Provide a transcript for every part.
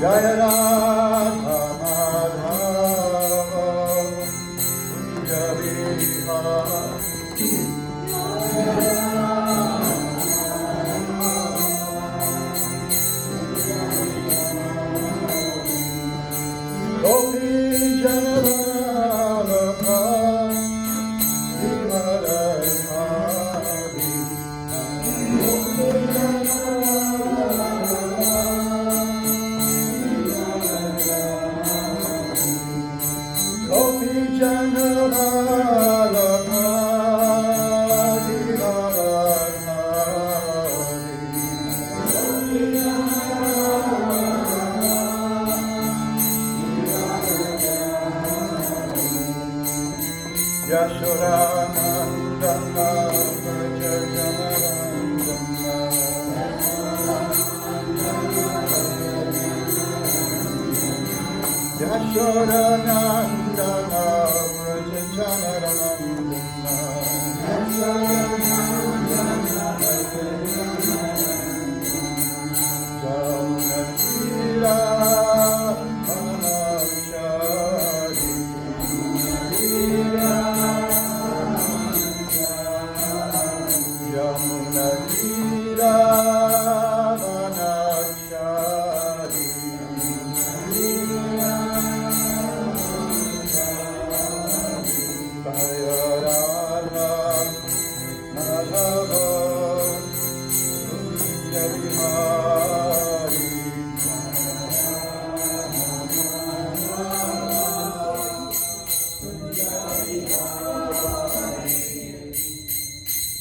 Jaya Radha Madhava Jaya Gopi Janavallabha Vimaradhari Gopi Janavallabha Yashodanandana Vrajajanarandana Yashodanandana Vrajajanarandana Jaunatira Anachari Yamunatira Anachari Jaya Radha Madhava Jaya Bihari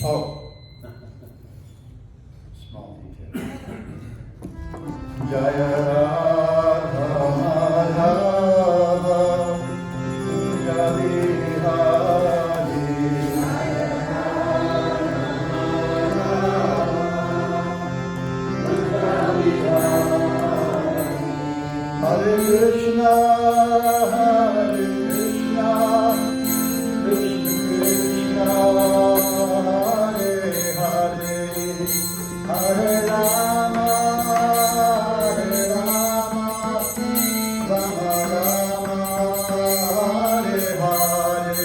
Oh, small detail. Jaya Radha Madhava Jaya Bihari Hare Krishna, Hare Krishna, Krishna Krishna, Hare Hare, Hare Rama, Hare Rama, Rama Rama, Hare Hare.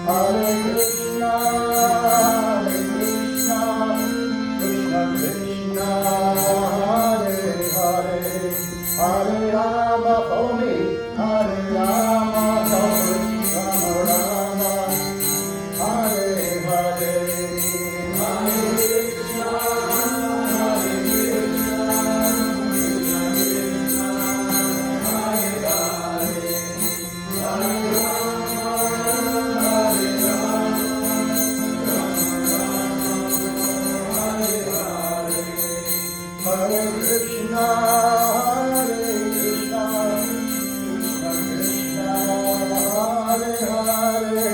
Hare Krishna, Krishna Krishna, Hare Hare, Hare Rama for me, Hare Rama, Rama Rama, Hare Hare, Hare Krishna, Krishna Krishna, Hare Hare, Hare Hare Krishna, Krishna Krishna, Hare Hare,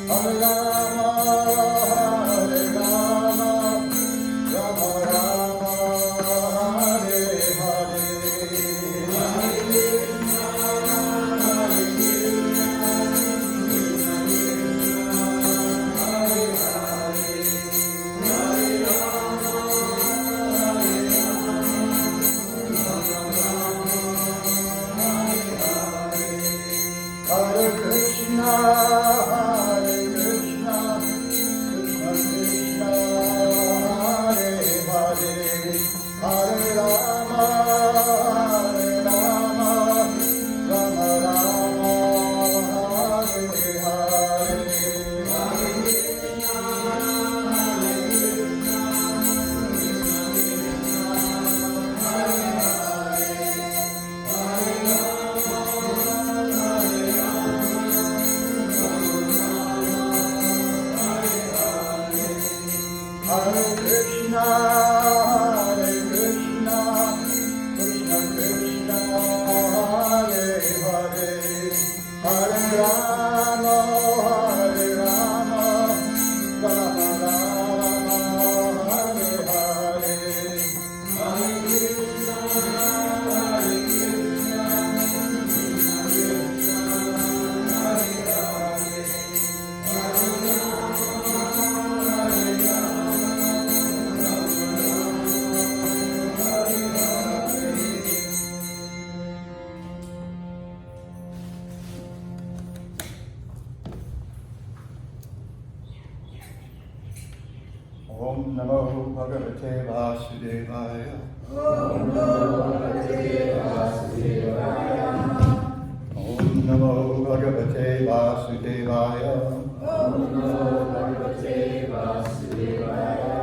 Hare Rama, Rama Rama, Hare Hare, Hare Krishna, Hare Krishna, Krishna Krishna, Hare Hare, Hare Rama, Rama Rama, Hare Hare, Hare Krishna, Hare Krishna, Bhagavate Vasudevaya. Om Namo Bhagavate Vasudevaya. Om Namo Bhagavate Vasudevaya. Om Namo Bhagavate Vasudevaya.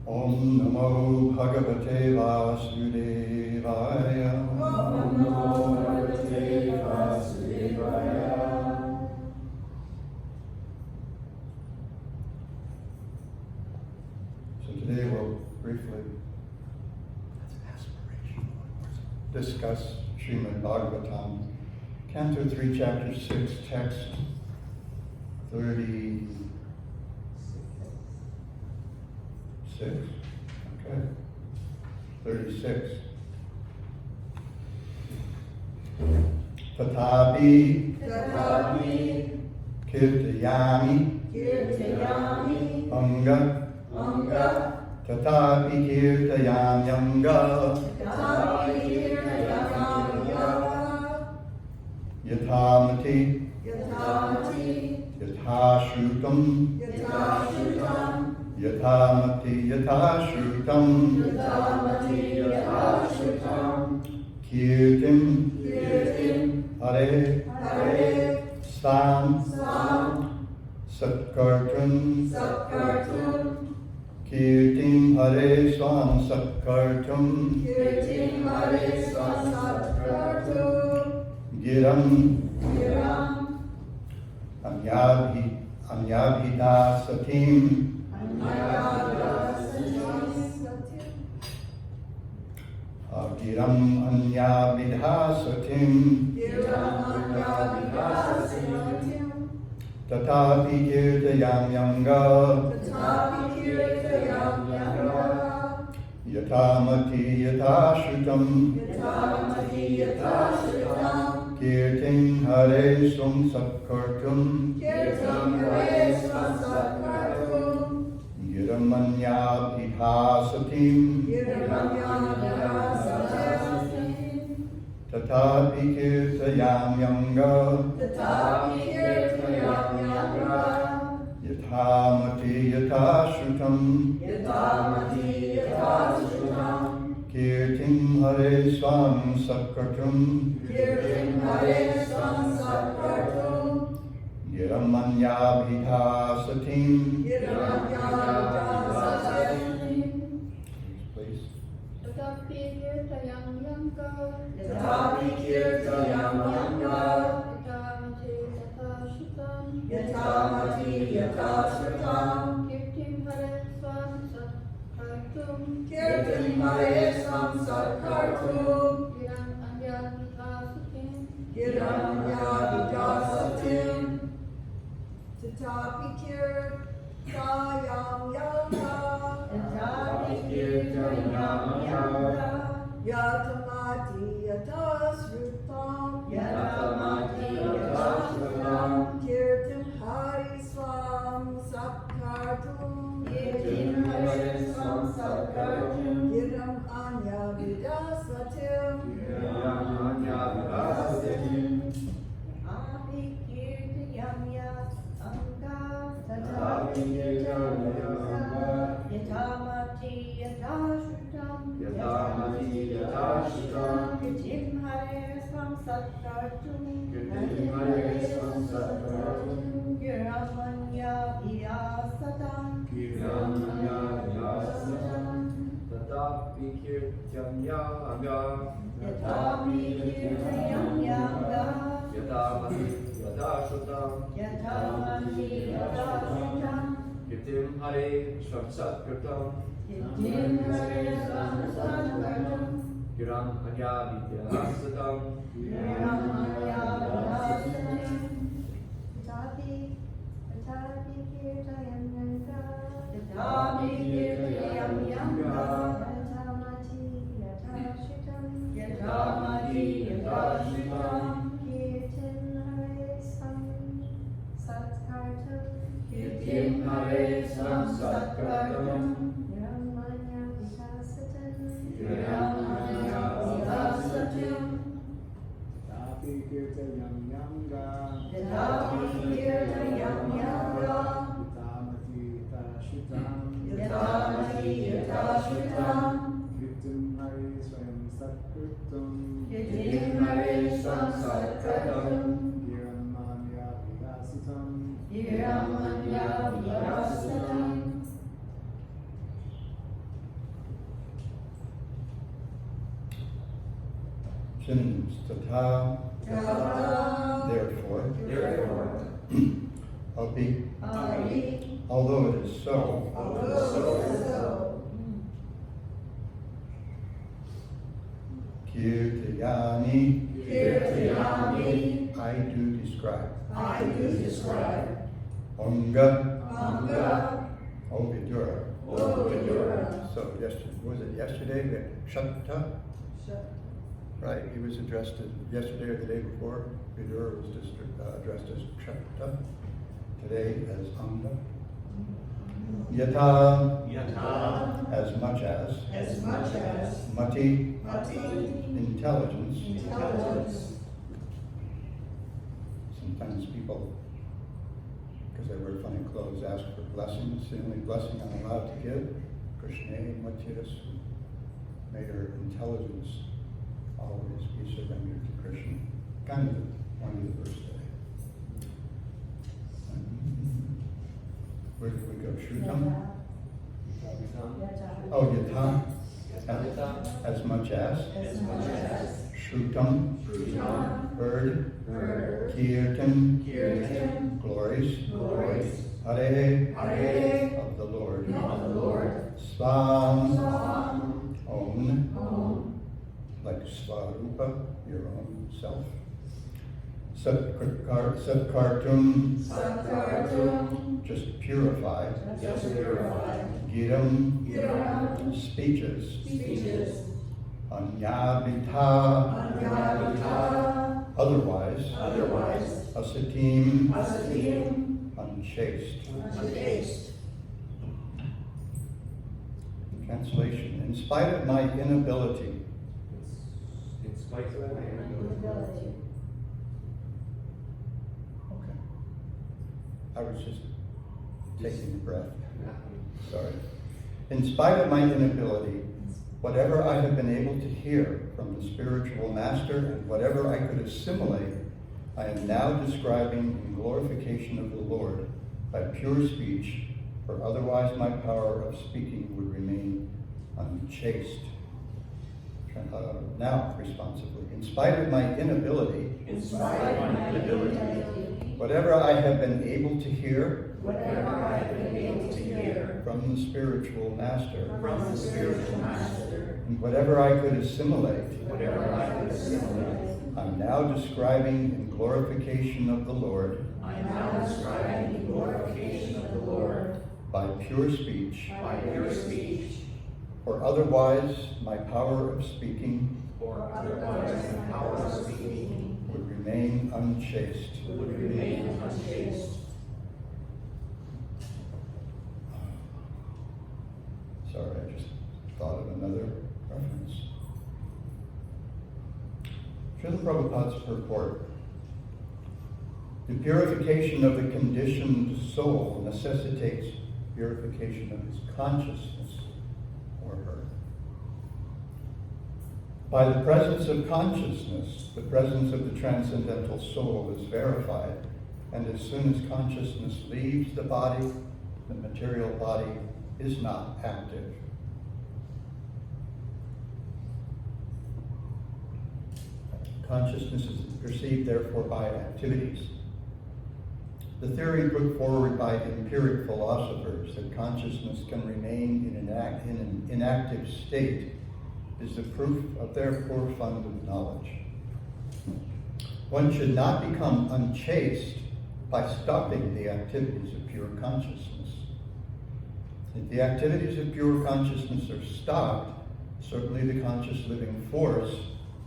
Om Namo Bhagavate Vasudevaya. Om Namo Bhagavate Vasudevaya. So today we'll briefly discuss Srimad Bhagawatam, Canto 3, Chapter 6, Text 36. Okay. 36. Tatapi Tatapi kirtayami Kirtayami anga Anga tatapi kirtayami anga Tatapi Kirtayami yathamati Yatamati yathashrutam Yatashutam yathamati yathashrutam Yatamati Yatashutam kirtim Kirtim hare Hare stam Sam satkartum Satkartum kirtim hare swam satkartum Kirtim Hare Satkartum giram Giram anyabhidasatim giram anyabhidasatim tatapi kirtayamyanga yatamati yatashrutam kirtim hare swam satkartum giram anyabhidasatim tatapi kirtayamyanga yatamati yatashrutam kirtim hare swam satkartum giram anyabhidasatim. Please. Tetapi kirtayam yangka, Tetapi kirtayam yangka, yatamati yatashutam, Yatamati yatashutam, kirtim hare swam satkartum, Kirtim Hare Swam Satkartum, giram anyabhidasutim, Giranyadidasatim, Tatapi Kirtayam Yanga, Tatapi Kirtayam Yanga, Yatamati Yatasrutam, Yatamati Yatasrutam, Kirtim Hare Swam Satkartum, Kirtim Hare Swam Satkartum, Giram Anyavidasatim, Giranyadidasatim, Tetapi kirtayam yangka, Tatapi Kirtayam Yanga, yatamati yatashutam, Yatamati Yatashutam, kirtim hare swam satkartum, Kirtim Hare Swam Satkartum, giram anyabhidasatam, Giranyadidasatim, Tatapi Kirtayam Yanga, Yatami kirtayam yanga, Yatamati Yatashutam, yatamati yatashutam, Kirtim Hare Swam Satkartum, kirtim hare swam satkartum, Giram Anyabhidasatam, giram anyabhidasatam. Tetapi kirtayam yanga, yatami kirtayam yanga, yatamati yatashutam, yatamati yatashutam, kirtim hare swam satkartum, Kirtim Hare Swam Satkartum, giram anyabhidasatam, Giram Anyabhidasatam, Tatapi Kirtayam Yanga, Tetapi kirtayam yanga, Yatamati Yatashutam, yatamati manya vihasatam. Synonyms: tatha, Tata. therefore, Therefore, api, Ari. although it is so, So. kirtayami, Kirtayami. I do describe. I do describe. Anga, Anga. ovidura. Ovidura. So was it yesterday that Shatta? Right, he was addressed as, yesterday or the day before, Vidura was just addressed as Shatta. Today as Anga. Yata, Yata, as much as. As much as. Mati, Mati. intelligence. Intelligence. Sometimes people, because they wear funny clothes, ask for blessings. The only blessing I'm allowed to give, Krishna Matias, may her intelligence always be surrendered to Krishna. Kind of one of the verse today. Where did we go? Shrutam? Oh, Yata. As much as. As much as. Shrutam. Shrutam. Heard. Heard. Kirtan. Kirtan. Glories. Glories. Hare. Hare. Of the Lord. Of the Lord. Svam. Sam. Own. Om. Like Svarupa, your own self. Satkartum. Satkartum. Just purified. Just purified. Giram. Giram. Speeches. Speeches. Anyabhita. Anyabhita. Otherwise. Otherwise. Asatim. Asatim. Unchaste. Unchaste. Translation. In spite of my inability. in spite of my inability. Okay. I was just taking a breath. Sorry. In spite of my inability, whatever I have been able to hear from the spiritual master and whatever I could assimilate, I am now describing in glorification of the Lord by pure speech, for otherwise my power of speaking would remain unchaste. Now, responsibly. In spite of my inability, In spite of my inability, whatever I have been able to hear whatever I have been able to hear from the spiritual master, from the spiritual master, and whatever I could assimilate, whatever I could assimilate, I'm now describing in glorification of the Lord I am now describing the glorification of the Lord by pure speech, by pure speech, for otherwise my power of speaking or otherwise my power of speaking would remain unchaste. would remain unchaste. Sorry, I just thought of another reference. Srila Prabhupada's purport. The purification of the conditioned soul necessitates purification of his consciousness, or her. By the presence of consciousness, the presence of the transcendental soul is verified, and as soon as consciousness leaves the body, the material body is not active. Consciousness is perceived, therefore, by activities. The theory put forward by empiric philosophers that consciousness can remain in an inactive state is the proof of their poor fund of knowledge. One should not become unchaste by stopping the activities of pure consciousness. If the activities of pure consciousness are stopped, certainly the conscious living force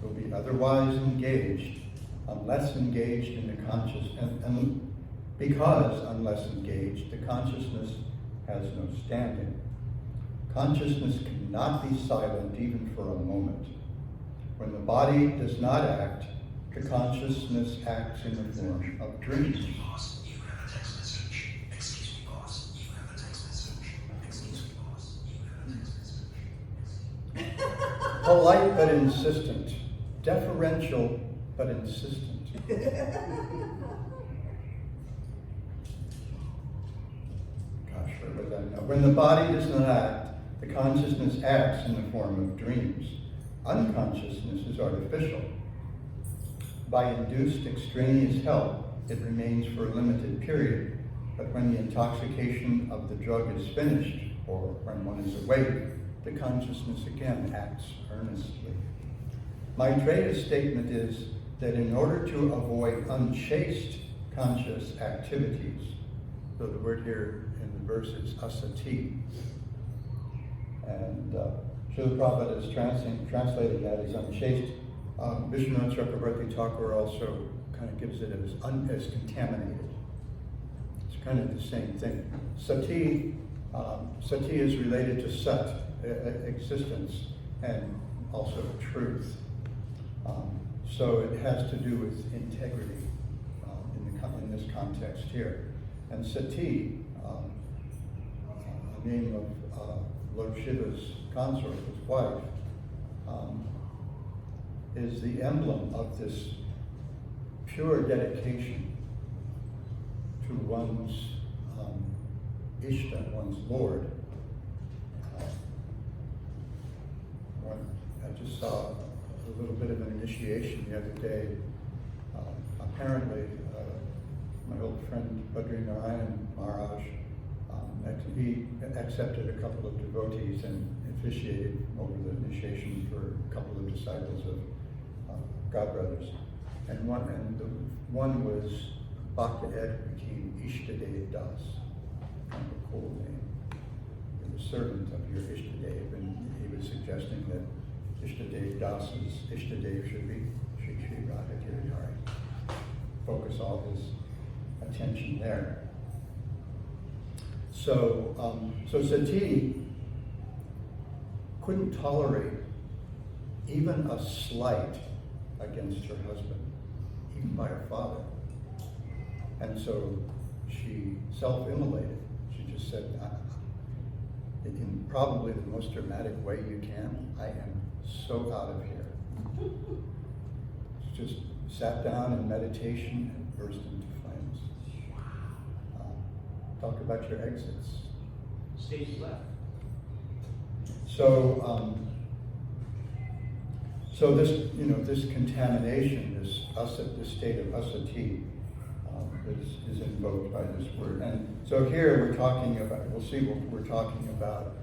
will be otherwise engaged, unless engaged in the conscious, and because unless engaged, the consciousness has no standing. Consciousness cannot be silent even for a moment. When the body does not act, the consciousness acts in the form of dreams. Boss, you have a text message. Excuse me, boss. You have a text message. Excuse me, boss. You have a text message. Polite but insistent. Deferential but insistent. When the body does not act, the consciousness acts in the form of dreams. Unconsciousness is artificial. By induced extraneous help, it remains for a limited period, but when the intoxication of the drug is finished, or when one is awake, the consciousness again acts earnestly. Maitreya's statement is that in order to avoid unchaste conscious activities, so the word here in the verse is asati, and Srila Prabhupada is translating that as unchaste. Vishwanath Chakravarti Thakur also kind of gives it as contaminated. It's kind of the same thing. Sati is related to sat, existence, and also truth. So it has to do with integrity in this context here. And Sati, the name of Lord Shiva's consort, his wife, is the emblem of this pure dedication to one's Ishta, one's Lord. I just saw a little bit of an initiation the other day. Apparently, my old friend Badrinarayan Maharaj, he accepted a couple of devotees and officiated over the initiation for a couple of disciples of Godbrothers. And one was Bhakta Ed, who became Ishtadev Das, kind of a cool name. He was a servant of your Ishtadev, and he was suggesting that Ishtadev Das's Ishtadev should be Shri Shri Radha Giridhari. Focus all his attention there. So Sati couldn't tolerate even a slight against her husband, even by her father. And so she self-immolated. She just said, in probably the most dramatic way you can, I am so out of here. She just sat down in meditation and burst into flames. Talk about your exits. Stage left. So this contamination, this state of asati, is invoked by this word. And so here we're talking about, we'll see what we're talking about,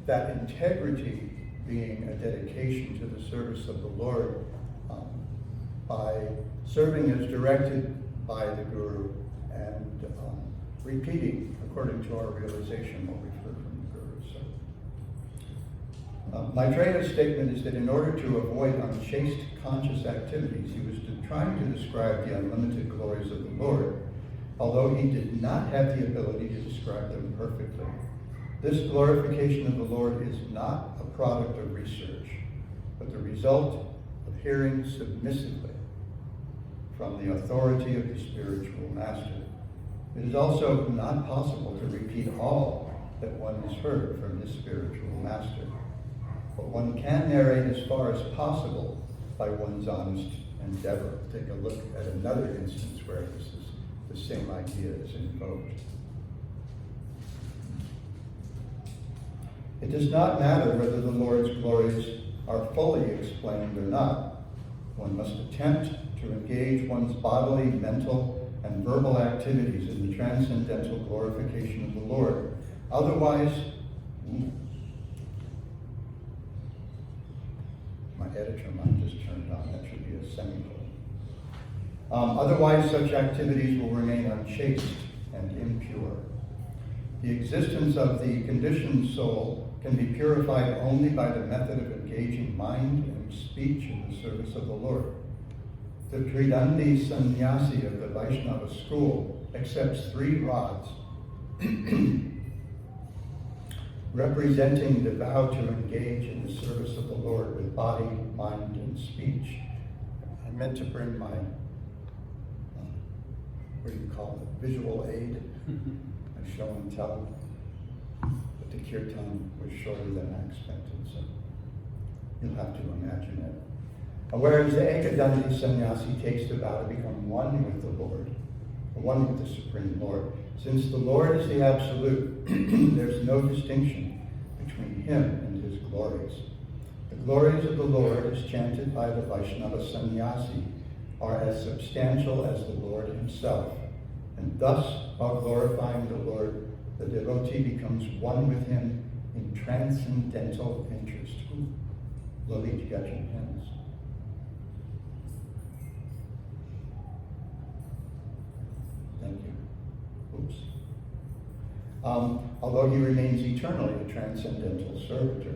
that integrity being a dedication to the service of the Lord by serving as directed by the Guru and repeating according to our realization what we've heard from the Guru. So, Maitreya's statement is that in order to avoid unchaste conscious activities, he was trying to describe the unlimited glories of the Lord, although he did not have the ability to describe them perfectly. This glorification of the Lord is not a product of research, but the result of hearing submissively from the authority of the spiritual master. It is also not possible to repeat all that one has heard from his spiritual master, but one can narrate as far as possible by one's honest endeavor. Take a look at another instance where this is the same idea is invoked. It does not matter whether the Lord's glories are fully explained or not. One must attempt to engage one's bodily, mental, and verbal activities in the transcendental glorification of the Lord. Otherwise, my editor might just turned on. That should be a semicolon. Otherwise, such activities will remain unchaste and impure. The existence of the conditioned soul can be purified only by the method of engaging mind and speech in the service of the Lord. The Tridandi Sannyasi of the Vaishnava school accepts 3 rods, representing the vow to engage in the service of the Lord with body, mind, and speech. I meant to bring my, what do you call it, visual aid, a show and tell, but the kirtan was shorter than I expected, so you'll have to imagine it. Whereas the Ekadandi Sannyasi takes the vow to become one with the Lord, one with the Supreme Lord. Since the Lord is the Absolute, there's no distinction between him and his glories. The glories of the Lord, as chanted by the Vaishnava sannyasi, are as substantial as the Lord himself. And thus, while glorifying the Lord, the devotee becomes one with him in transcendental interest. Lalit, you got your hands. Thank you. Oops. Although he remains eternally a transcendental servitor,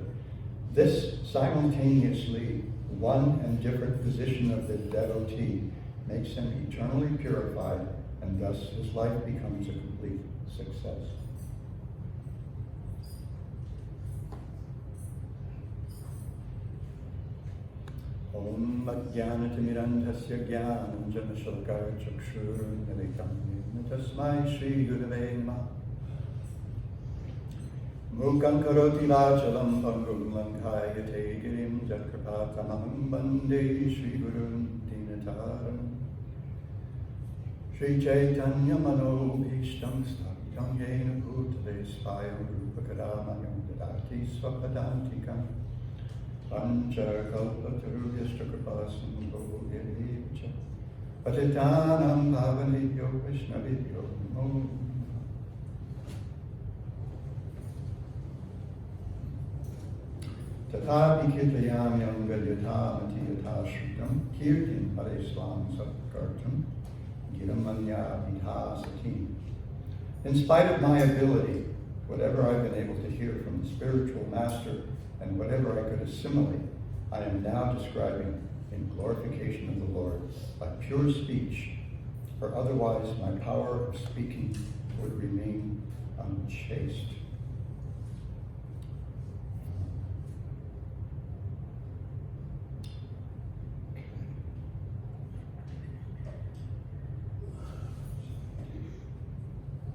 this simultaneously one and different position of the devotee makes him eternally purified, and thus his life becomes a complete success. Om Ajnanatimirandhasya Jnanam Janashalakaya Chakshurunmilitam Yena Tasmai Shri Gurave Namaha. Mukhaṁ karoti vāchalam pangum lankayate girim jatkripatamaham bande Shri Gurun Dinataram. Shri Chaitanya Mano Bhishtam Sthapitam Yena Bhutale Svayam Rupakadamayam Dadati Svapadantikam Pancha Kalpatarubhyashta Kripasindho Yevicha Patitanam Pavanibhyo Vishnavibhyo Namo. Tatapi kirtayami angalyathamati yatashritam kirtin pareslam satkartam giramanya vidhasatim. In spite of my ability, whatever I've been able to hear from the spiritual master and whatever I could assimilate, I am now describing in glorification of the Lord by pure speech, for otherwise my power of speaking would remain unchaste.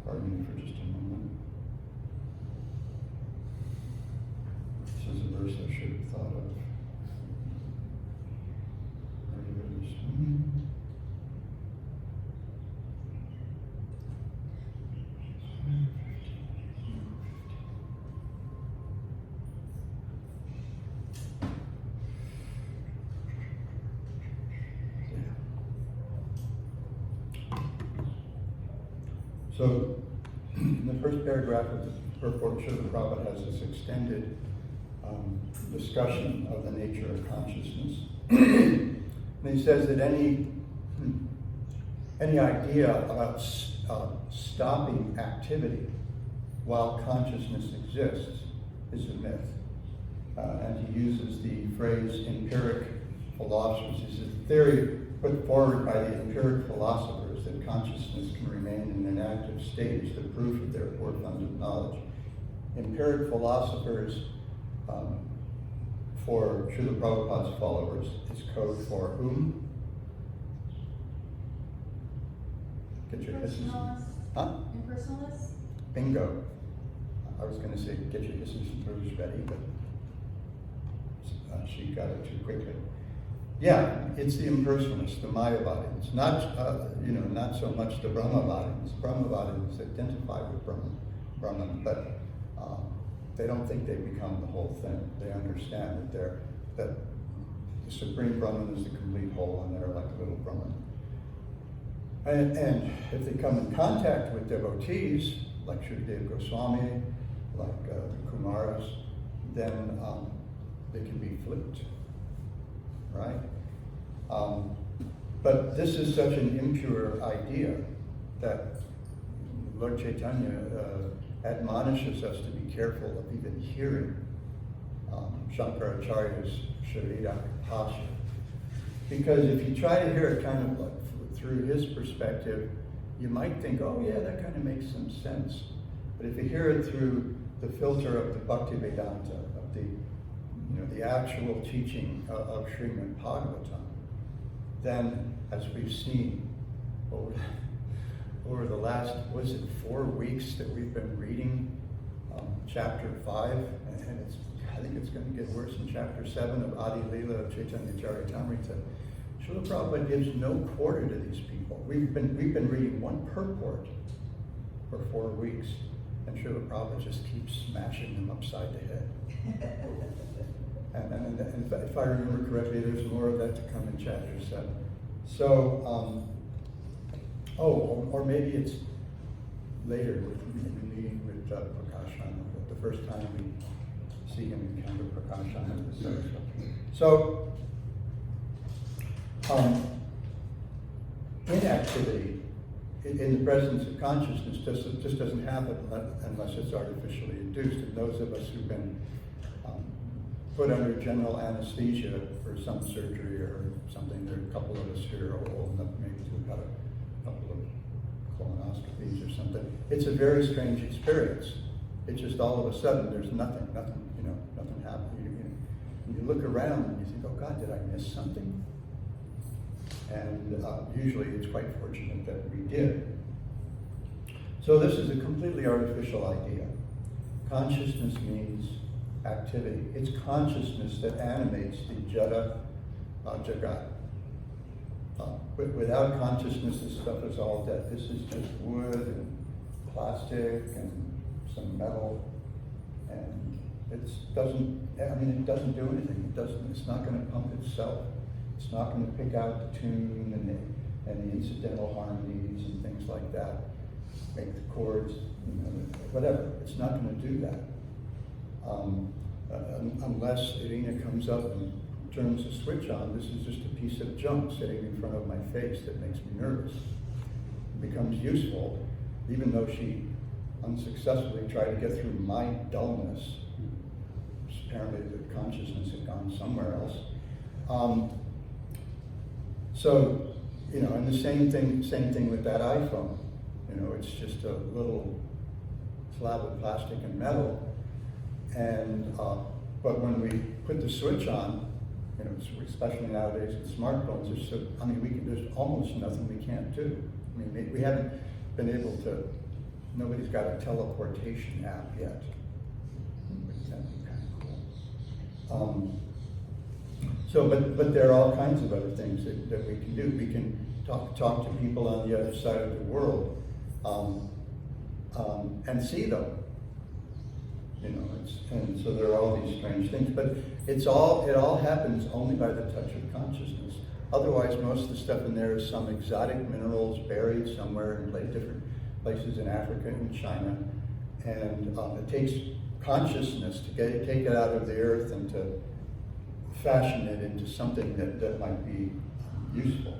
Pardon me for just a moment. This is a verse I should have thought of. So, in the first paragraph of the purport, Srila Prabhupada has this extended discussion of the nature of consciousness. And he says that any idea about stopping activity while consciousness exists is a myth. And he uses the phrase empiric philosophers. This is a theory put forward by the empiric philosophers that consciousness can remain in an active state is the proof of their forefunded knowledge. Empiric philosophers, for Srila Prabhupada's followers, is code for whom? Get your hisses. Huh? Impersonalists? Bingo. I was going to say get your hisses and hers ready, but she got it too quickly. Yeah, it's the impersonalists, the Mayavadins. Not, not so much the Brahmavadins. Brahmavadins identify with Brahman, but they don't think they become the whole thing. They understand that the Supreme Brahman is the complete whole, and they're like a little Brahman. And if they come in contact with devotees, like Shukadeva Goswami, like the Kumaras, then they can be flipped, right? But this is such an impure idea that Lord Chaitanya admonishes us to be careful of even hearing Shankaracharya's Sharira Pasha. Because if you try to hear it kind of like through his perspective, you might think, oh yeah, that kind of makes some sense. But if you hear it through the filter of the Bhakti Vedanta, of the actual teaching of Srimad Bhagawatam, then, as we've seen over the last, 4 weeks that we've been reading chapter 5, and I think it's going to get worse in chapter 7 of Adi Leela of Chaitanya Charitamrita. Srila Prabhupada gives no quarter to these people. We've been reading one purport for 4 weeks, and Srila Prabhupada just keeps smashing them upside the head. And if I remember correctly, there's more of that to come in chapter 7. So, or maybe it's later in the meeting with Prakashananda, the first time we see him encounter Prakashananda. So, inactivity in the presence of consciousness just doesn't happen unless it's artificially induced. And those of us who've been put under general anesthesia for some surgery or something, there are a couple of us here are old enough maybe to have had a couple of colonoscopies or something. It's a very strange experience. It's just all of a sudden there's nothing happening. You look around and you think, oh God, did I miss something? And usually it's quite fortunate that we did. So this is a completely artificial idea. Consciousness means activity. It's consciousness that animates the Jada Jagat. Without consciousness, this stuff is all dead. This is just wood and plastic and some metal, and it doesn't do anything. It's not going to pump itself. It's not going to pick out the tune and the incidental harmonies and things like that. Make the chords, whatever. It's not going to do that. Unless Irina comes up and turns the switch on, this is just a piece of junk sitting in front of my face that makes me nervous. It becomes useful, even though she unsuccessfully tried to get through my dullness. Apparently the consciousness had gone somewhere else. And the same thing with that iPhone. It's just a little slab of plastic and metal. And but when we put the switch on, especially nowadays with smartphones, there's almost nothing we can't do. We haven't been able to. Nobody's got a teleportation app yet. That'd be kind of cool. But there are all kinds of other things that we can do. We can talk to people on the other side of the world and see them. And so there are all these strange things. But it all happens only by the touch of consciousness. Otherwise, most of the stuff in there is some exotic minerals buried somewhere in different places in Africa and China. And it takes consciousness to take it out of the earth and to fashion it into something that might be useful.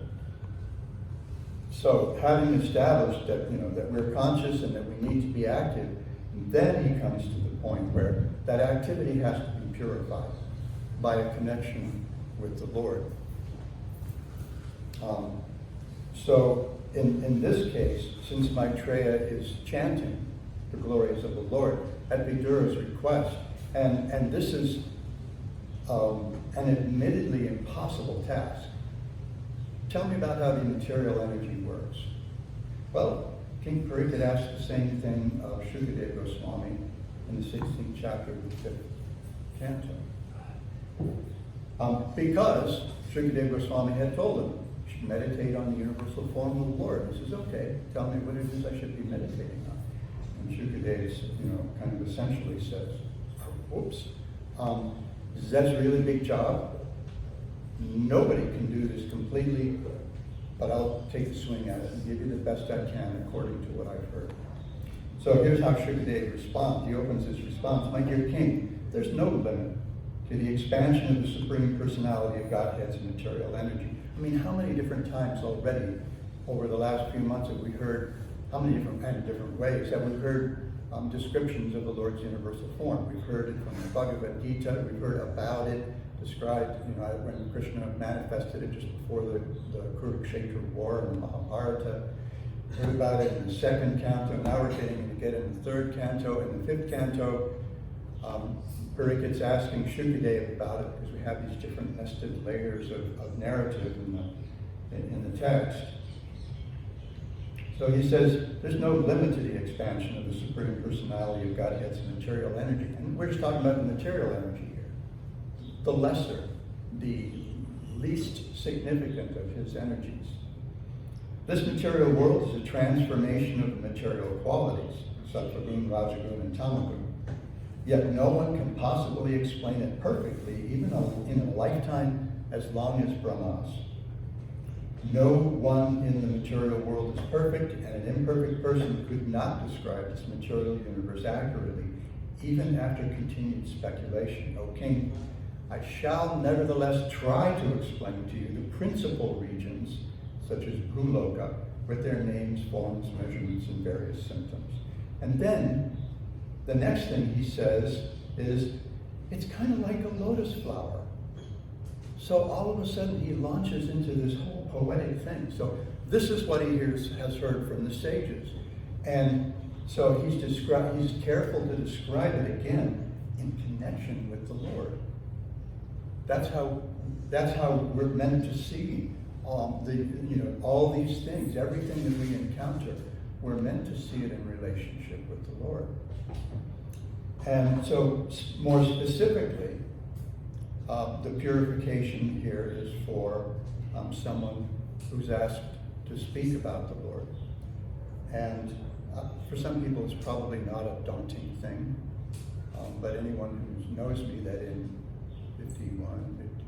So having established that that we're conscious and that we need to be active, then he comes to the point where that activity has to be purified by a connection with the Lord. So in this case, since Maitreya is chanting the glories of the Lord at Vidura's request, and this is an admittedly impossible task. Tell me about how the material energy works. Well, King Pariksit asked the same thing of Shukadeva Goswami in the 16th chapter of the 5th canto. Because Shukadeva Goswami had told him, you should meditate on the universal form of the Lord. He says, okay, tell me what it is I should be meditating on. And Shukadeva, kind of essentially says, whoops, that's a really big job. Nobody can do this completely, but I'll take the swing at it and give you the best I can according to what I've heard. So here's how Shukadeva responds. He opens his response. My dear King, there's no limit to the expansion of the Supreme Personality of Godhead's material energy. How many different times already over the last few months have we heard, how many different ways have we heard descriptions of the Lord's universal form? We've heard it from the Bhagavad Gita. We've heard about it described, when Krishna manifested it just before the Kurukshetra war in the Mahabharata. We heard about it in the 2nd canto. Now we're getting to get in the 3rd canto. In the 5th canto, Parikit's asking Shukadeva about it because we have these different nested layers of narrative in the text. So he says, there's no limit to the expansion of the Supreme Personality of Godhead's material energy. And we're just talking about the material energy here. The lesser, the least significant of his energies. This material world is a transformation of the material qualities, Sattvagun, Rajagun, and Tamagun. Yet no one can possibly explain it perfectly, even in a lifetime as long as Brahma's. No one in the material world is perfect, and an imperfect person could not describe this material universe accurately, even after continued speculation. O king, I shall nevertheless try to explain to you the principal regions, such as Bhuloka, with their names, forms, measurements, and various symptoms. And then, the next thing he says is, it's kind of like a lotus flower. So all of a sudden he launches into this whole poetic thing. So this is what he has heard from the sages. And so he's careful to describe it again in connection with the Lord. That's how we're meant to see all these things, everything that we encounter. We're meant to see it in relationship with the Lord. And so more specifically, the purification here is for someone who's asked to speak about the Lord. And for some people it's probably not a daunting thing, but anyone who knows me that in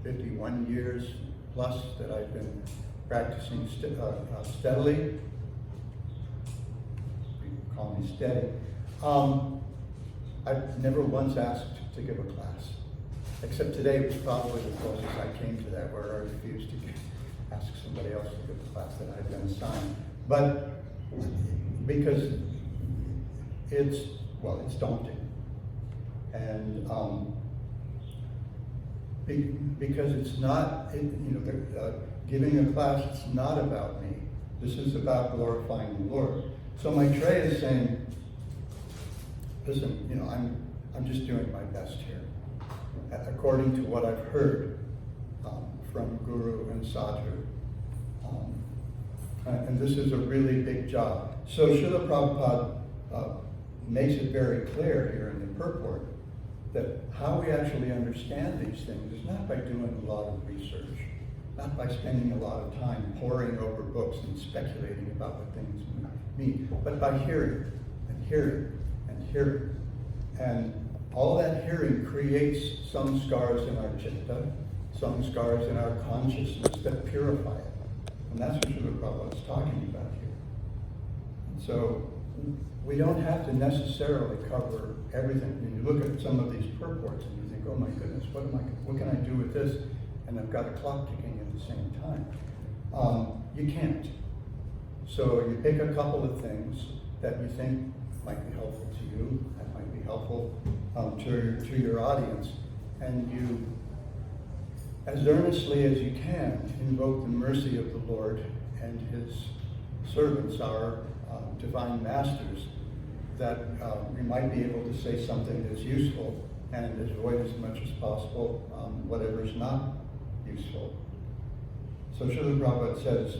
51 years plus that I've been practicing steadily, people call me steady, I've never once asked to give a class. Except today was probably the closest I came to that, where I refused to ask somebody else to give the class that I'd been assigned. But because it's daunting. And because it's not, giving a class, it's not about me. This is about glorifying the Lord. So Maitreya is saying, listen, I'm just doing my best here, according to what I've heard from Guru and Sadhu. And this is a really big job. So Srila Prabhupada makes it very clear here in the purport that how we actually understand these things is not by doing a lot of research, not by spending a lot of time poring over books and speculating about what things mean, but by hearing and hearing and hearing. And all that hearing creates some scars in our citta, some scars in our consciousness that purify it. And that's what Srila Prabhupada is talking about here. So we don't have to necessarily cover everything. When you look at some of these purports and you think, oh my goodness, what can I do with this? And I've got a clock ticking at the same time. You can't. So you pick a couple of things that you think might be helpful to you, that might be helpful to your audience, and you, as earnestly as you can, invoke the mercy of the Lord and His servants, our divine masters, that we might be able to say something that's useful and avoid as much as possible whatever is not useful. So Srila Prabhupada says,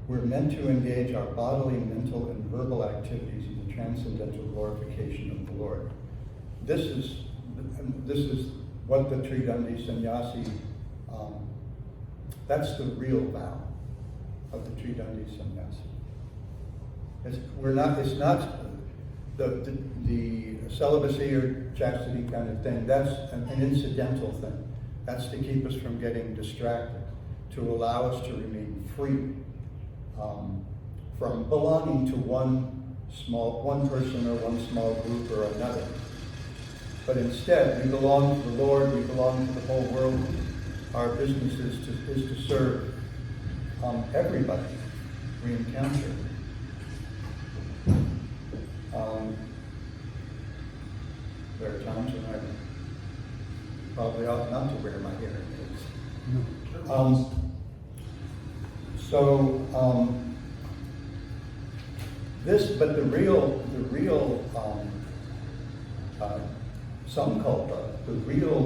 we're meant to engage our bodily, mental, and verbal activities in the transcendental glorification of the Lord. This is what the Tridandi Sannyasi, that's the real vow of the Tridandi Sannyasi. It's not the celibacy or chastity kind of thing. That's an incidental thing. That's to keep us from getting distracted, to allow us to remain free from belonging to one person or one small group or another. But instead, we belong to the Lord, we belong to the whole world. Our business is to serve everybody we encounter. There are times when I probably ought not to wear my hearing aids. But the real samkalpa, the real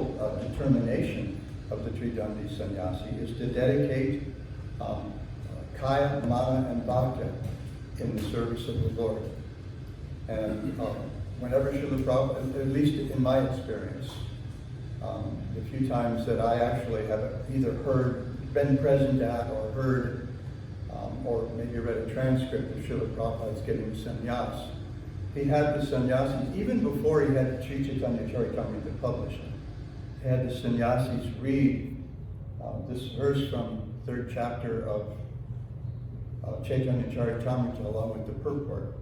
determination of the Tridandi Sannyasi is to dedicate kaya, mana, and bhakti in the service of the Lord. And whenever Srila Prabhupada, at least in my experience, the few times that I actually have either been present at or heard or maybe read a transcript of Srila Prabhupada's getting sannyas. He had the sannyasis, even before he had Sri Chaitanya Charitamrita published, he had the sannyasis read this verse from the 3rd chapter of Chaitanya Charitamrita along with the purport.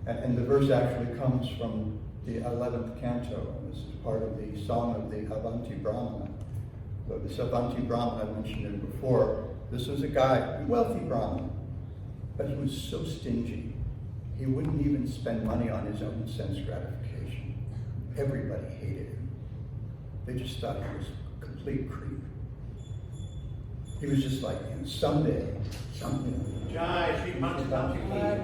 And the verse actually comes from the 11th canto, and this is part of the song of the Avanti Brahmana. So this Avanti Brahmana, I mentioned it before, this was a guy, a wealthy Brahmin, but he was so stingy. He wouldn't even spend money on his own sense gratification. Everybody hated him. They just thought he was a complete creep. He was just like, someday, Jai Shri Panchatamrita.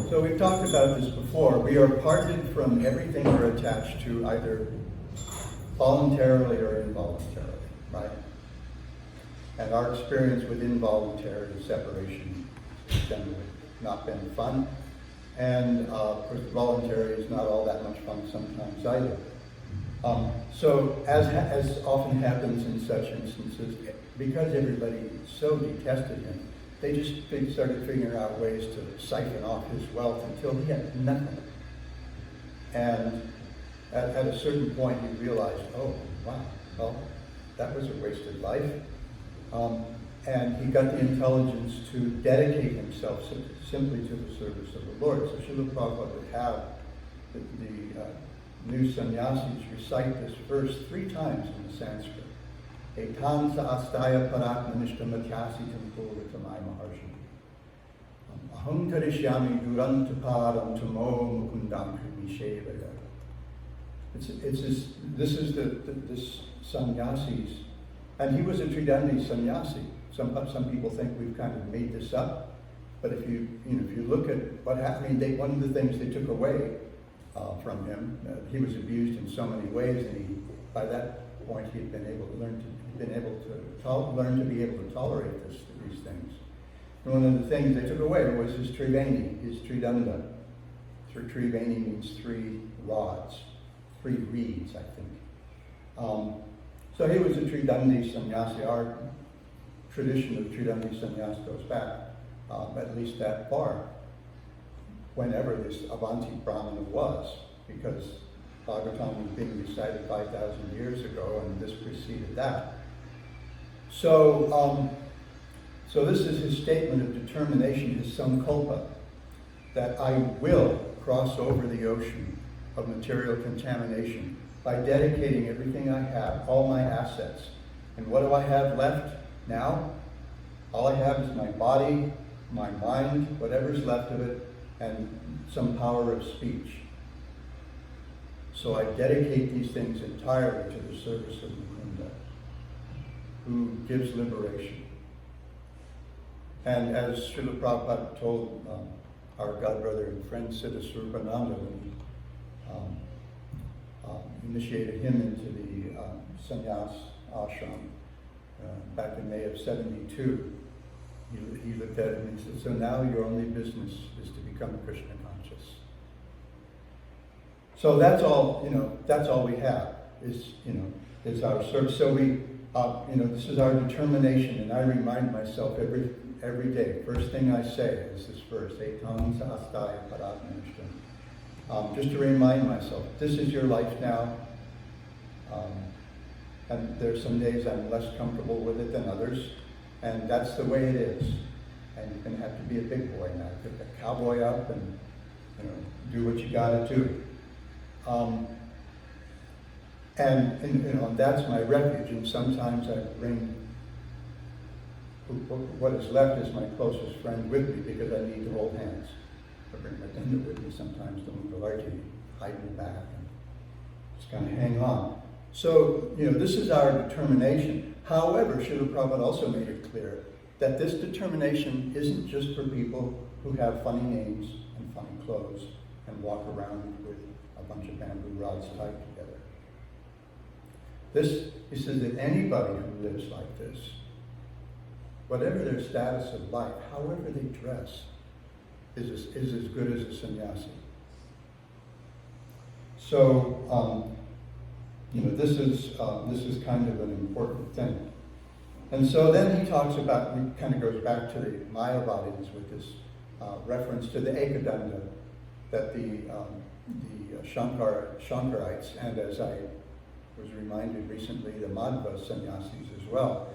So we've talked about this before. We are parted from everything we're attached to, either voluntarily or involuntarily, right? And our experience with involuntary separation has generally not been fun. And of course, voluntary is not all that much fun sometimes either. So as often happens in such instances, because everybody so detested him, they just started figuring out ways to siphon off his wealth until he had nothing. And at a certain point, he realized, oh, wow, well, that was a wasted life. And he got the intelligence to dedicate himself simply to the service of the Lord. So Srila Prabhupada would have the new sannyasis recite this verse 3 times in the Sanskrit. Etansa astaya paratmanishta matyasi tampuritamai maharshi. Aham karishyami durantapadam tamo mukundam krimishevaya. This is this sannyasis, and he was a Tridandi sannyasi. Some people think we've kind of made this up, but if you look at what happened, one of the things they took away from him, he was abused in so many ways, and by that point he had been able to learn to be able to tolerate these things. And one of the things they took away was his triveni, his tridanda. Triveni means 3 rods, 3 reeds, I think. So he was a Tridandi sannyasi. Our tradition of Tridandi sannyas goes back at least that far, whenever this Avanti Brahmana was, because Bhagavatam was being recited 5,000 years ago, and this preceded that. So this is his statement of determination, his sankalpa, that I will cross over the ocean of material contamination by dedicating everything I have, all my assets. And what do I have left now? All I have is my body, my mind, whatever's left of it, and some power of speech. So I dedicate these things entirely to the service of Mukunda, who gives liberation. And as Srila Prabhupada told our godbrother and friend Siddha Swarupananda when he initiated him into the sannyas ashram back in May of '72, he looked at him and he said, so now your only business is to become Krishna conscious. So that's all we have is our service. So we, this is our determination, and I remind myself every day. First thing I say is this verse, Etam sa astaya paratmanishtam. Just to remind myself, this is your life now. And there's some days I'm less comfortable with it than others, and that's the way it is. And you're going to have to be a big boy now. Get the cowboy up and do what you got to do. And that's my refuge. And sometimes I bring what is left is my closest friend with me because I need to hold hands. I bring my tender with me sometimes to Mungalarji, hide me back, and just kind of hang on. So, this is our determination. However, Srila Prabhupada also made it clear that this determination isn't just for people who have funny names and funny clothes and walk around with a bunch of bamboo rods tied together. He says that anybody who lives like this, whatever their status of life, however they dress, is as good as a sannyasi. So, this is kind of an important thing. And so then he talks about, he kind of goes back to the Mayavadis with this reference to the Ekadanda that the Shankarites, and as I was reminded recently, the Madhva sannyasis as well,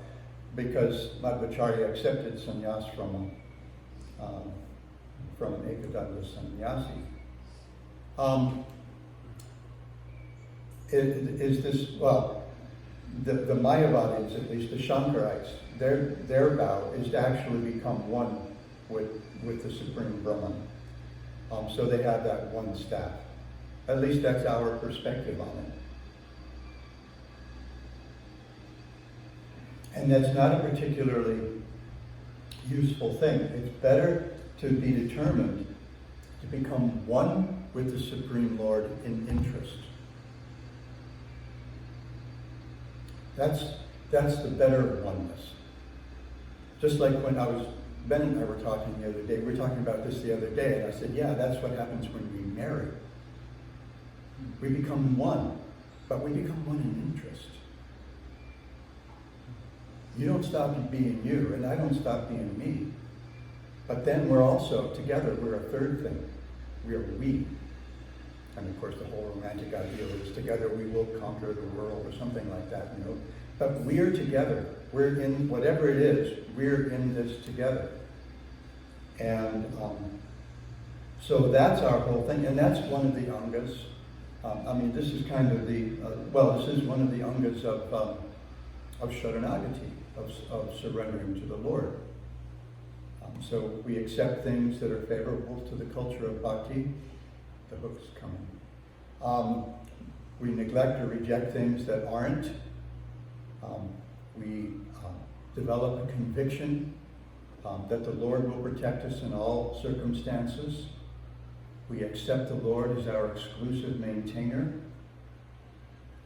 because Madhvacharya accepted sannyas from an Ekadanda sannyasi. The Mayavadis, at least the Shankarites, their vow is to actually become one with the Supreme Brahman. So they have that one staff. At least that's our perspective on it. And that's not a particularly useful thing. It's better to be determined to become one with the Supreme Lord in interest. That's the better oneness. Just like when Ben and I were talking the other day, we were talking about this the other day, and I said, yeah, that's what happens when we marry. We become one, but we become one in interest. You don't stop being you, and I don't stop being me. But then we're also, together, we're a third thing. We are we. And of course the whole romantic ideal is together we will conquer the world or something like that, But we're together. We're in, whatever it is, we're in this together. And so that's our whole thing, and that's one of the angas. This is kind of this is one of the angas of Sharanagati, of surrendering to the Lord. So we accept things that are favorable to the culture of bhakti. The hook's coming. We neglect or reject things that aren't. We develop a conviction that the Lord will protect us in all circumstances. We accept the Lord as our exclusive maintainer.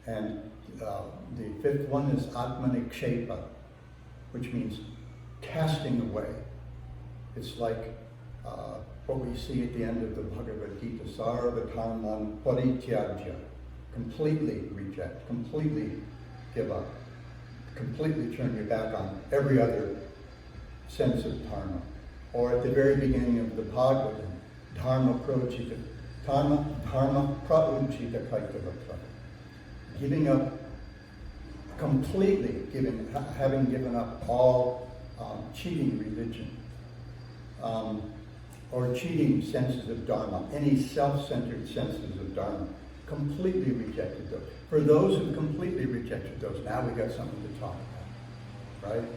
And the fifth one is Atmanikshepa, which means casting away. It's like what we see at the end of the Bhagavad Gita, Sarvakarman Parityajya, completely reject, completely give up, completely turn your back on every other sense of dharma. Or at the very beginning of the Bhagavatam, dharma prauchita kaitava, giving up, completely having given up all cheating religion, or cheating senses of dharma, any self-centered senses of dharma, completely rejected those. For those who completely rejected those, now we got something to talk about, right?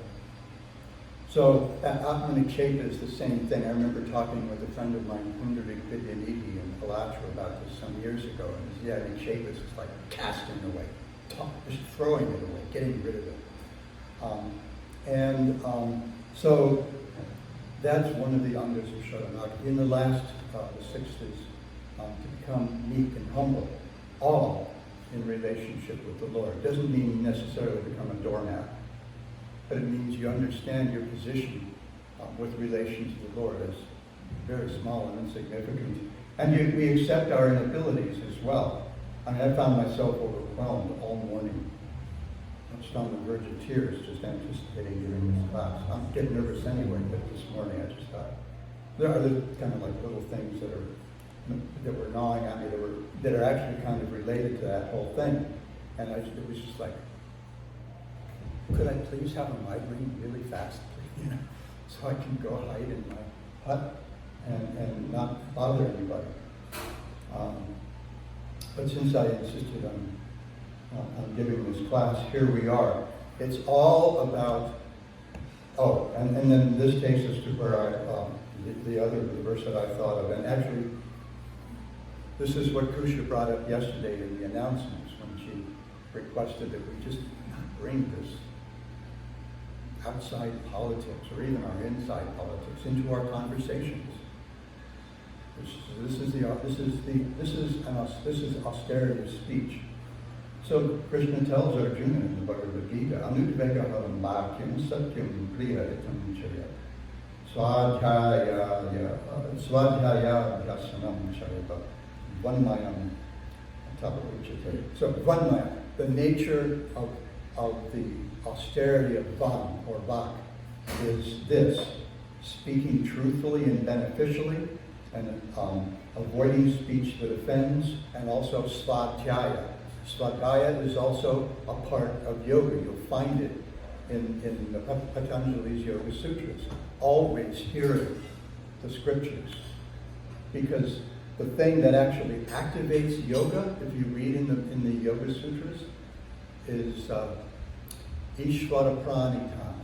So Atmanikshepa is the same thing. I remember talking with a friend of mine, Pundarik Vidyanidhi in Alatra, about this some years ago, and his Atmanikshepa is just like casting away, just throwing it away, getting rid of it. So that's one of the angas of Sharanagati. In the last, the sixth is to become meek and humble, all in relationship with the Lord. It doesn't mean necessarily become a doormat, but it means you understand your position with relation to the Lord as very small and insignificant. And we accept our inabilities as well. I found myself overwhelmed all morning. I was on the verge of tears just anticipating giving this class. I'm getting nervous anyway, but this morning I just thought, there are kind of like little things that were gnawing at me that are actually kind of related to that whole thing. And it was just like, could I please have a migraine really fast, so I can go hide in my hut and not bother anybody. But since I insisted on giving this class, here we are. It's all about, and then this takes us to where the verse that I thought of. And actually, this is what Kusha brought up yesterday in the announcements when she requested that we just not bring this outside politics or even our inside politics into our conversations. This is austerity of speech. So Krishna tells Arjuna in the Bhagavad Gita, Anudvegaharam bhakyam satyam priyaritam chaya swadhyaya dhyasanam charita vanmayam tapavachate. So vanmaya, the nature of the austerity of Vam or Vak is this: speaking truthfully and beneficially, and avoiding speech that offends, and also svadhyaya. Svadhyaya is also a part of yoga. You'll find it in the Patanjali's Yoga Sutras. Always hearing the scriptures. Because the thing that actually activates yoga, if you read in the Yoga Sutras, is Ishvara Pranitana.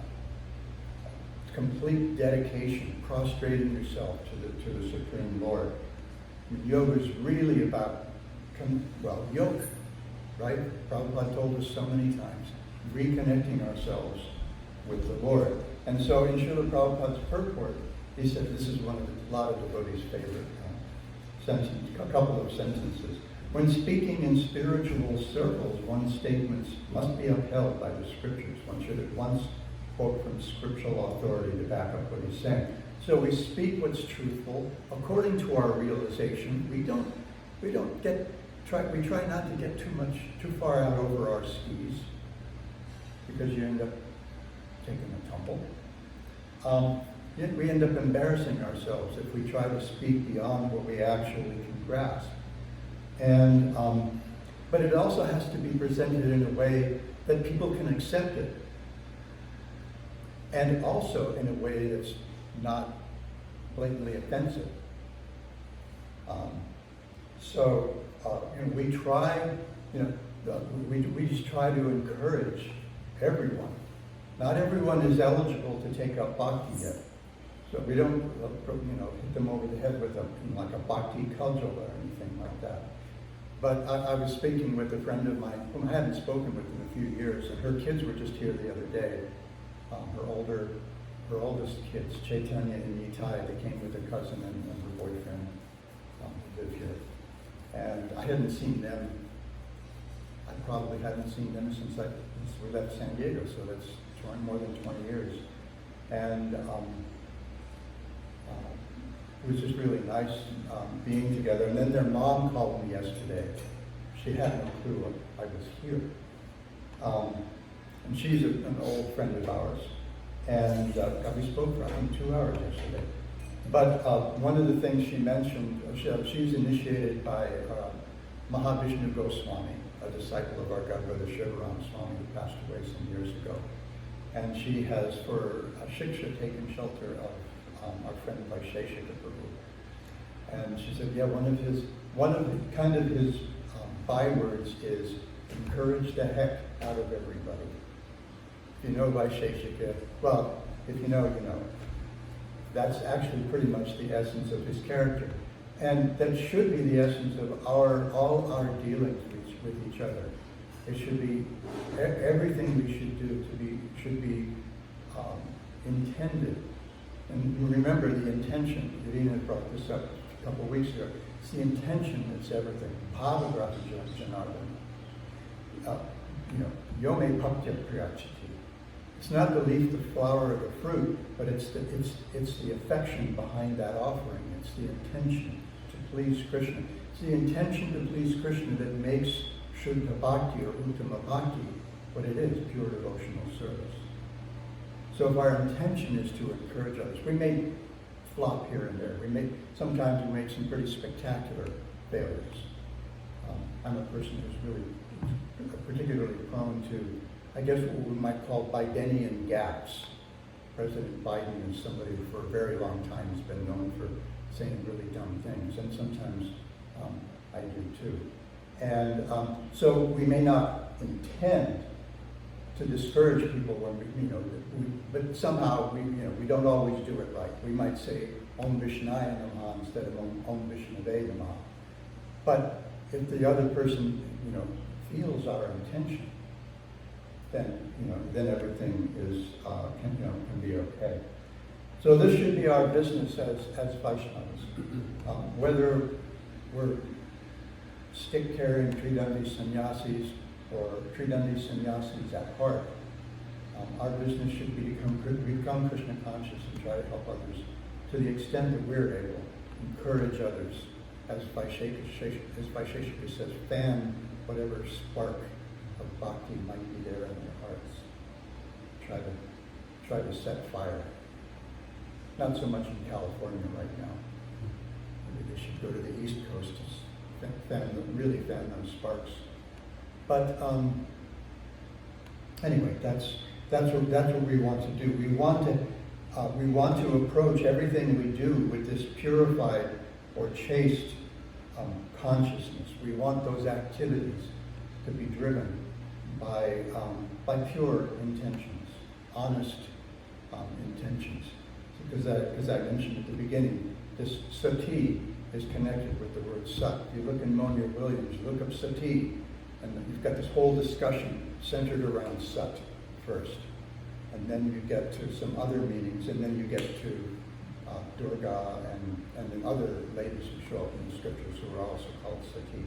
Complete dedication, prostrating yourself to the Supreme Lord. Yoga is really about, yoga, right? Prabhupada told us so many times, reconnecting ourselves with the Lord. And so in Srila Prabhupada's purport, he said this is one of a lot of devotees' favorite sentences, a couple of sentences. When speaking in spiritual circles, one's statements must be upheld by the scriptures. One should at once quote from scriptural authority to back up what he's saying. So we speak what's truthful according to our realization. We try not to get too far out over our skis, because you end up taking a tumble. Yet we end up embarrassing ourselves if we try to speak beyond what we actually can grasp. And but it also has to be presented in a way that people can accept it, and also in a way that's not blatantly offensive. We try, we just try to encourage everyone. Not everyone is eligible to take up bhakti yet. So we don't, hit them over the head with like a bhakti kajal or anything like that. But I was speaking with a friend of mine whom I hadn't spoken with in a few years, and her kids were just here the other day. Her oldest kids, Chaitanya and Nitai, they came with a cousin and her boyfriend who live here. And I hadn't seen them. I probably hadn't seen them since we left San Diego, so that's more than 20 years. And it was just really nice being together. And then their mom called me yesterday. She had no clue I was here. And she's an old friend of ours. And we spoke for, I think, 2 hours yesterday. But one of the things she mentioned, she's initiated by Mahavishnu Goswami, a disciple of our Godbrother Shivaram Swami, who passed away some years ago. And she has, for Shiksha, taken shelter of our friend Vaisheshika Prabhu. And she said, one of his bywords is encourage the heck out of everybody. If you know Vaisheshika, well, if you know, you know. That's actually pretty much the essence of his character. And that should be the essence of all our dealings with each other. It should be, everything we should do should be intended. And remember the intention. Irina brought this up a couple of weeks ago. It's the intention that's everything. Bhavagrata Janardana. Yome Bhaktya Priyachati. It's not the leaf, the flower, or the fruit, but it's the affection behind that offering. It's the intention to please Krishna. It's the intention to please Krishna that makes Shuddha Bhakti or Uttama Bhakti what it is, pure devotional service. So if our intention is to encourage others, we may flop here and there. Sometimes we make some pretty spectacular failures. I'm a person who's really particularly prone to, I guess, what we might call Bidenian gaps. President Biden is somebody who for a very long time has been known for saying really dumb things, and sometimes I do too. And so we may not intend to discourage people when but somehow we don't always do it right. We might say Om Vishnaya Namaha instead of Om Vishnave Namaha. But if the other person feels our intention, then everything is can be okay. So this should be our business as Vaishnavas. Whether we're stick-carrying Tridandi sannyasis or Tridandi sannyasis at heart, our business should be become Krishna conscious and try to help others to the extent that we're able. Encourage others, as Vaisheshika says, fan whatever spark of bhakti might be there in their hearts. Try to set fire. Not so much in California right now. Maybe they should go to the East Coast to really fan those sparks. But anyway, that's what we want to do. We want to approach everything we do with this purified or chaste consciousness. We want those activities to be driven by pure intentions, honest intentions. Because I mentioned at the beginning, this sati is connected with the word sat. If you look in Monia Williams, you look up sati, and you've got this whole discussion centered around sat first. And then you get to some other meanings, and then you get to Durga and then other ladies who show up in the scriptures who are also called sati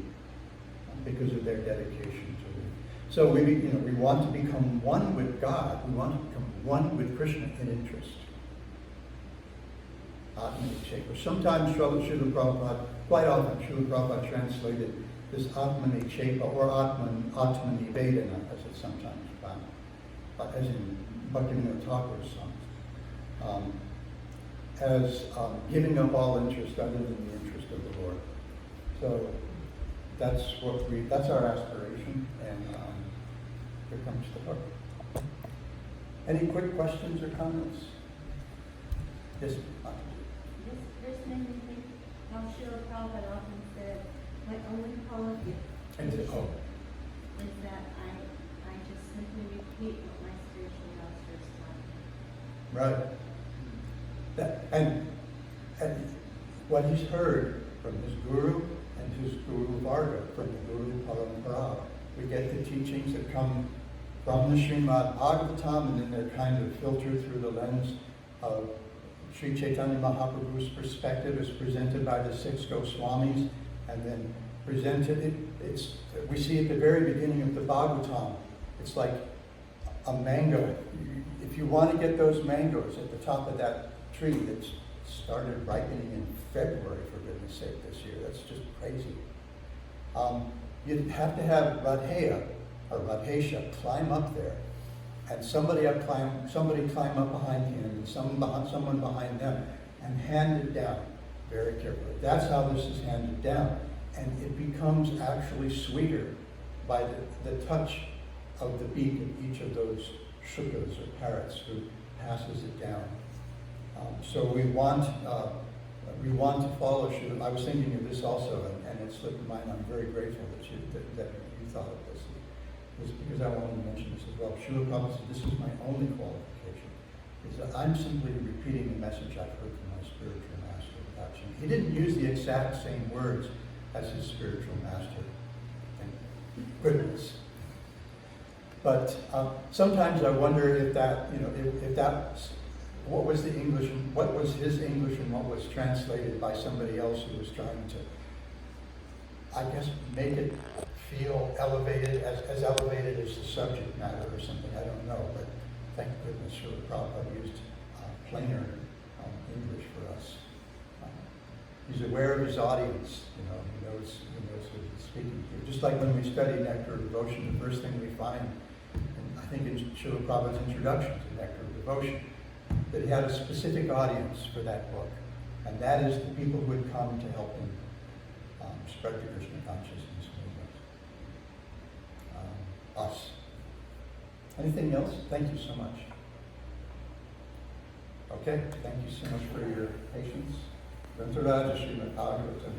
because of their dedication to it. So we want to become one with God. We want to become one with Krishna in interest. Atmani Chepa. Sometimes Srila Prabhupada, quite often Srila Prabhupada translated this Atmani Chepa or Atmani Vedana, as it's sometimes found, as in Bhaktivinoda Thakur's songs, as giving up all interest other than the interest of the Lord. So that's our aspiration, and here comes the book. Any quick questions or comments? Yes. This made me think how Srila Prabhupada often said, my only qualification is that I just simply repeat what my spiritual master has taught me. Right. And what he's heard from his guru and his guru Varga, from the guru Parampara. We get the teachings that come from the Srimad Bhagawatam, and then they're kind of filtered through the lens of Sri Chaitanya Mahaprabhu's perspective as presented by the 6 Goswamis, and then presented, we see at the very beginning of the Bhagavatam, it's like a mango. If you want to get those mangoes at the top of that tree that started ripening in February, for goodness sake, this year, that's just crazy. You'd have to have Radheya or Radhesha climb up there, and somebody climb up behind him, and someone behind them, and hand it down very carefully. That's how this is handed down. And it becomes actually sweeter by the touch of the beak of each of those shukas or parrots who passes it down. So we want to follow Srila. I was thinking of this also, and it slipped my mind. I'm very grateful that you thought of this. It's because I wanted to mention this as well. Srila Prabhupada said, this is my only qualification, is that I'm simply repeating the message I've heard from my spiritual master without change. He didn't use the exact same words as his spiritual master. Thank goodness. But sometimes I wonder if what was the English, what was his English and what was translated by somebody else who was trying to, I guess, make it feel elevated, as elevated as the subject matter or something. I don't know, but thank goodness Srila Prabhupada used plainer English for us. He's aware of his audience, he knows who he's speaking to. Just like when we study Nectar of Devotion, the first thing we find, I think in Srila Prabhupada's introduction to Nectar of Devotion, that he had a specific audience for that book, and that is the people who had come to help him spread the Krishna consciousness movement. Us. Anything else? Thank you so much. Okay, thank you so much for your patience. Srimad Bhagawatam.